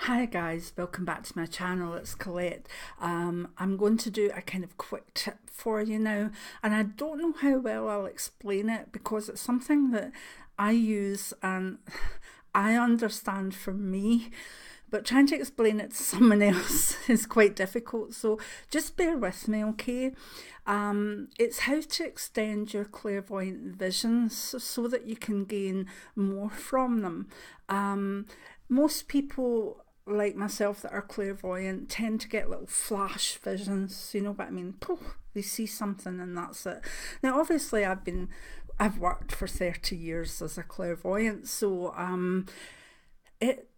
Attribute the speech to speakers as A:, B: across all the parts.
A: Hi guys, welcome back to my channel. It's Colette. I'm going to do a kind of quick tip for you now, and I don't know how well I'll explain it because it's something that I use and I understand for me, but trying to explain it to someone else is quite difficult, so just bear with me, okay? It's how to extend your clairvoyant visions so that you can gain more from them. Most people like myself that are clairvoyant tend to get little flash visions, you know what I mean? Poof, they see something and that's it. Now obviously I've worked for 30 years as a clairvoyant, so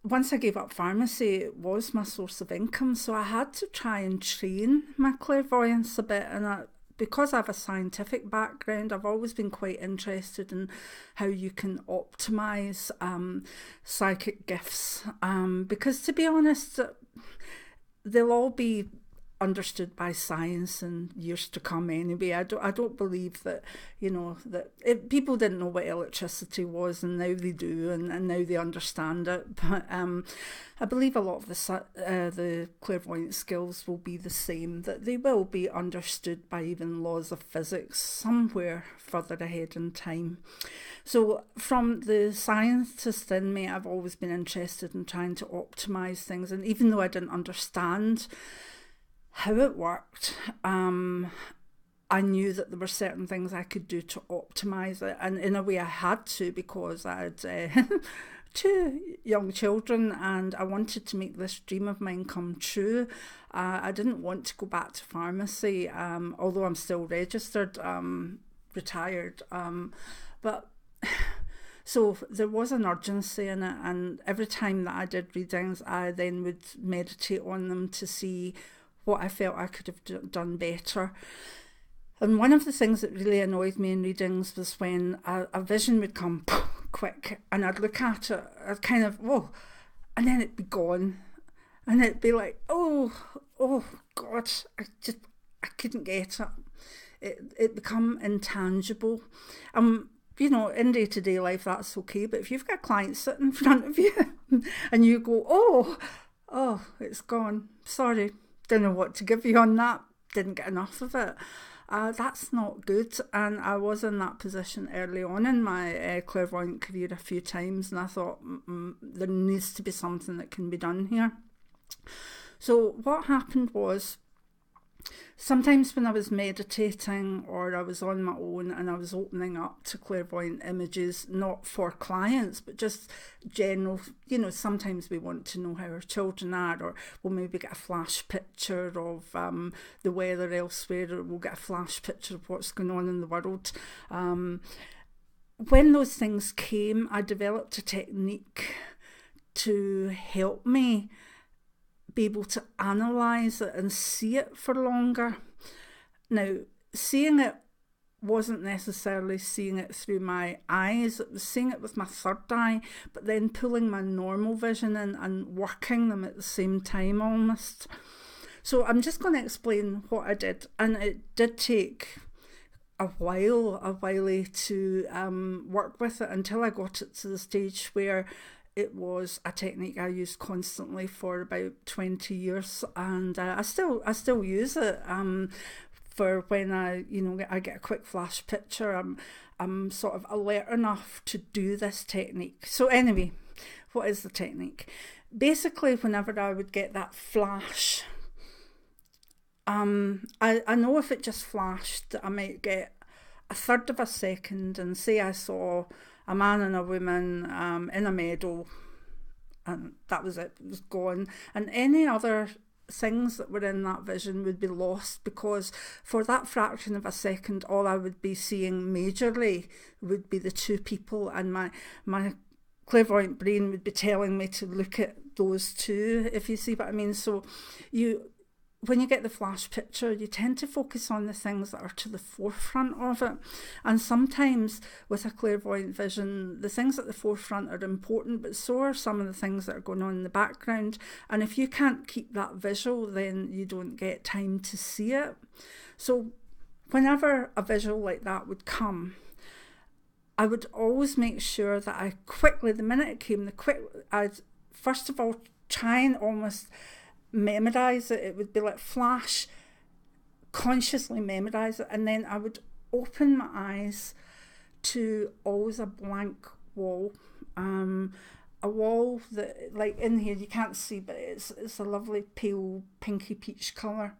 A: once I gave up pharmacy, it was my source of income, so I had to try and train my clairvoyance a bit, and because I have a scientific background, I've always been quite interested in how you can optimise psychic gifts, because to be honest, they'll all be understood by science in years to come anyway. I don't believe that, you know, that people didn't know what electricity was and now they do, and now they understand it. But I believe a lot of the clairvoyant skills will be the same, that they will be understood by even laws of physics somewhere further ahead in time. So from the scientist in me, I've always been interested in trying to optimise things, and even though I didn't understand how it worked, I knew that there were certain things I could do to optimise it, and in a way I had to, because I had two young children and I wanted to make this dream of mine come true. I didn't want to go back to pharmacy, although I'm still registered, retired, but so there was an urgency in it, and every time that I did readings I then would meditate on them to see what I felt I could have done better. And one of the things that really annoyed me in readings was when a vision would come quick and I'd look at it, I'd kind of, whoa, and then it'd be gone. And it'd be like, oh God, I couldn't get it. It become intangible. You know, in day-to-day life, that's okay. But if you've got a client sitting in front of you and you go, oh, it's gone, sorry, don't know what to give you on that, didn't get enough of it. That's not good, and I was in that position early on in my clairvoyant career a few times, and I thought there needs to be something that can be done here. So what happened was, sometimes when I was meditating or I was on my own and I was opening up to clairvoyant images, not for clients, but just general, you know, sometimes we want to know how our children are, or we'll maybe get a flash picture of the weather elsewhere, or we'll get a flash picture of what's going on in the world. When those things came, I developed a technique to help me be able to analyse it and see it for longer. Now, seeing it wasn't necessarily seeing it through my eyes, it was seeing it with my third eye, but then pulling my normal vision in and working them at the same time almost. So I'm just going to explain what I did, and it did take a while to work with it until I got it to the stage where it was a technique I used constantly for about 20 years, and I still use it for when I get a quick flash picture. I'm sort of alert enough to do this technique. So anyway, what is the technique? Basically, whenever I would get that flash, I know if it just flashed, I might get a third of a second, and say I saw a man and a woman in a meadow, and that was it was gone, and any other things that were in that vision would be lost, because for that fraction of a second all I would be seeing majorly would be the two people, and my clairvoyant brain would be telling me to look at those two, if you see what I mean. So when you get the flash picture, you tend to focus on the things that are to the forefront of it. And sometimes with a clairvoyant vision, the things at the forefront are important, but so are some of the things that are going on in the background. And if you can't keep that visual, then you don't get time to see it. So whenever a visual like that would come, I would always make sure that I quickly, the minute it came, I'd first of all try and almost memorize it. It would be like flash, consciously memorize it, and then I would open my eyes to always a blank wall. A wall that, like in here, you can't see, but it's a lovely pale pinky peach colour.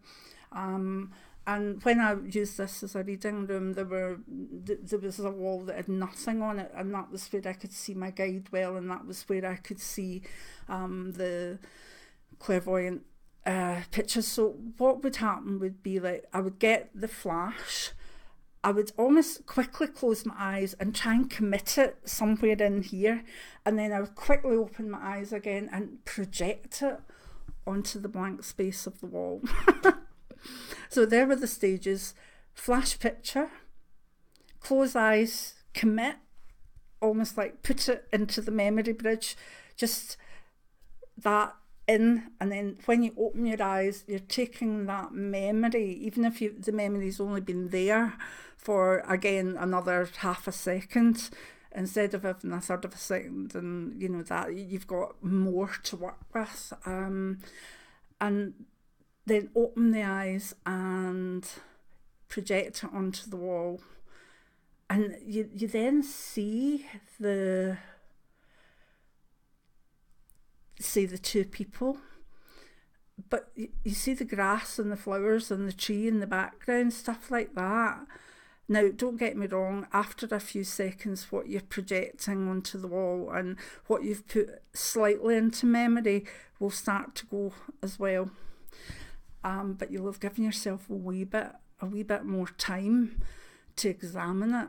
A: And when I used this as a reading room, there was a wall that had nothing on it, and that was where I could see my guide well, and that was where I could see the clairvoyant pictures. So what would happen would be like, I would get the flash, I would almost quickly close my eyes and try and commit it somewhere in here, and then I would quickly open my eyes again and project it onto the blank space of the wall. So there were the stages: flash picture, close eyes, commit, almost like put it into the memory bridge, just that in, and then when you open your eyes, you're taking that memory, even if the memory's only been there for, again, another half a second, instead of having a third of a second, and you know that you've got more to work with, and then open the eyes and project it onto the wall, and you then see the two people, but you see the grass and the flowers and the tree in the background, stuff like that. Now, don't get me wrong, after a few seconds, what you're projecting onto the wall and what you've put slightly into memory will start to go as well. But you'll have given yourself a wee bit more time to examine it.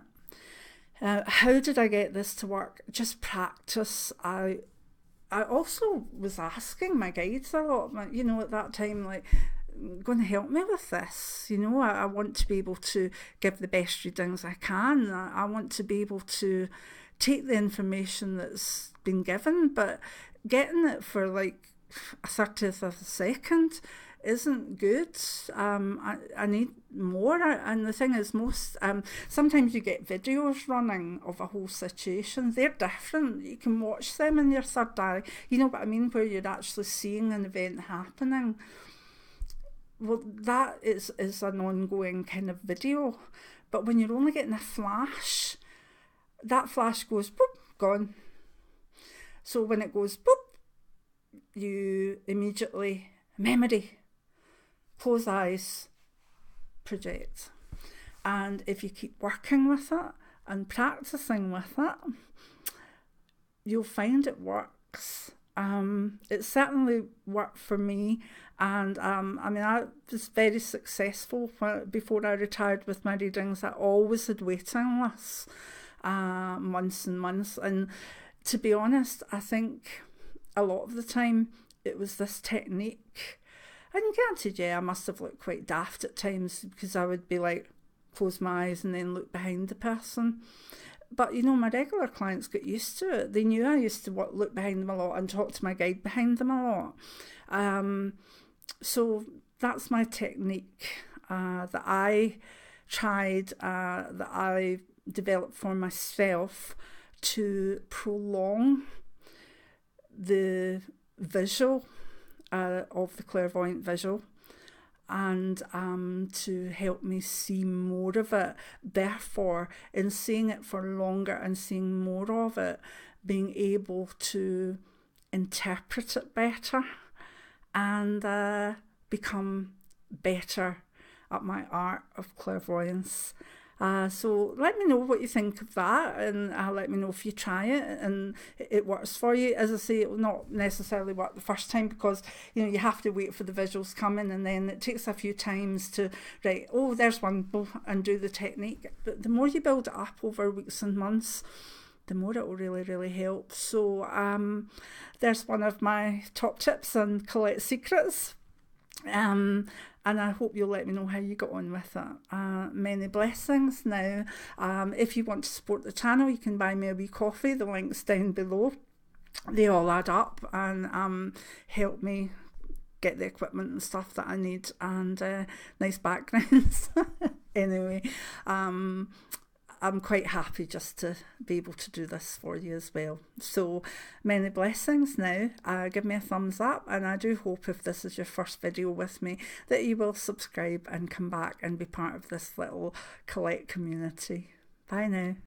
A: How did I get this to work? Just practice. I also was asking my guides a lot, you know, at that time, like, going to help me with this, you know, I want to be able to give the best readings I can. I want to be able to take the information that's been given, but getting it for like a 30th of a second isn't good. I need more, and the thing is, sometimes you get videos running of a whole situation. They're different. You can watch them in your third eye, you know what I mean, where you're actually seeing an event happening. Well, that is an ongoing kind of video, but when you're only getting a flash, that flash goes boop, gone. So when it goes boop, you immediately memory, close eyes, project. And if you keep working with it and practicing with it, you'll find it works. It certainly worked for me, and I mean, I was very successful before I retired with my readings. I always had waiting lists, months and months, and to be honest, I think a lot of the time it was this technique. And granted, yeah, I must have looked quite daft at times, because I would be like, close my eyes and then look behind the person. But, you know, my regular clients got used to it. They knew I used to look behind them a lot and talk to my guide behind them a lot. So that's my technique that I tried, that I developed for myself to prolong the visual of the clairvoyant visual, and to help me see more of it. Therefore, in seeing it for longer and seeing more of it, being able to interpret it better and become better at my art of clairvoyance. So let me know what you think of that, and let me know if you try it and it works for you. As I say, it will not necessarily work the first time, because you know you have to wait for the visuals coming, and then it takes a few times to oh, there's one, and do the technique. But the more you build it up over weeks and months, the more it will really, really help. So there's one of my top tips on Colette's secrets. And I hope you'll let me know how you got on with it. Many blessings. Now, if you want to support the channel, you can buy me a wee coffee. The link's down below. They all add up and help me get the equipment and stuff that I need, and nice backgrounds. Anyway, I'm quite happy just to be able to do this for you as well. So many blessings now. Give me a thumbs up, and I do hope if this is your first video with me that you will subscribe and come back and be part of this little Colette community. Bye now.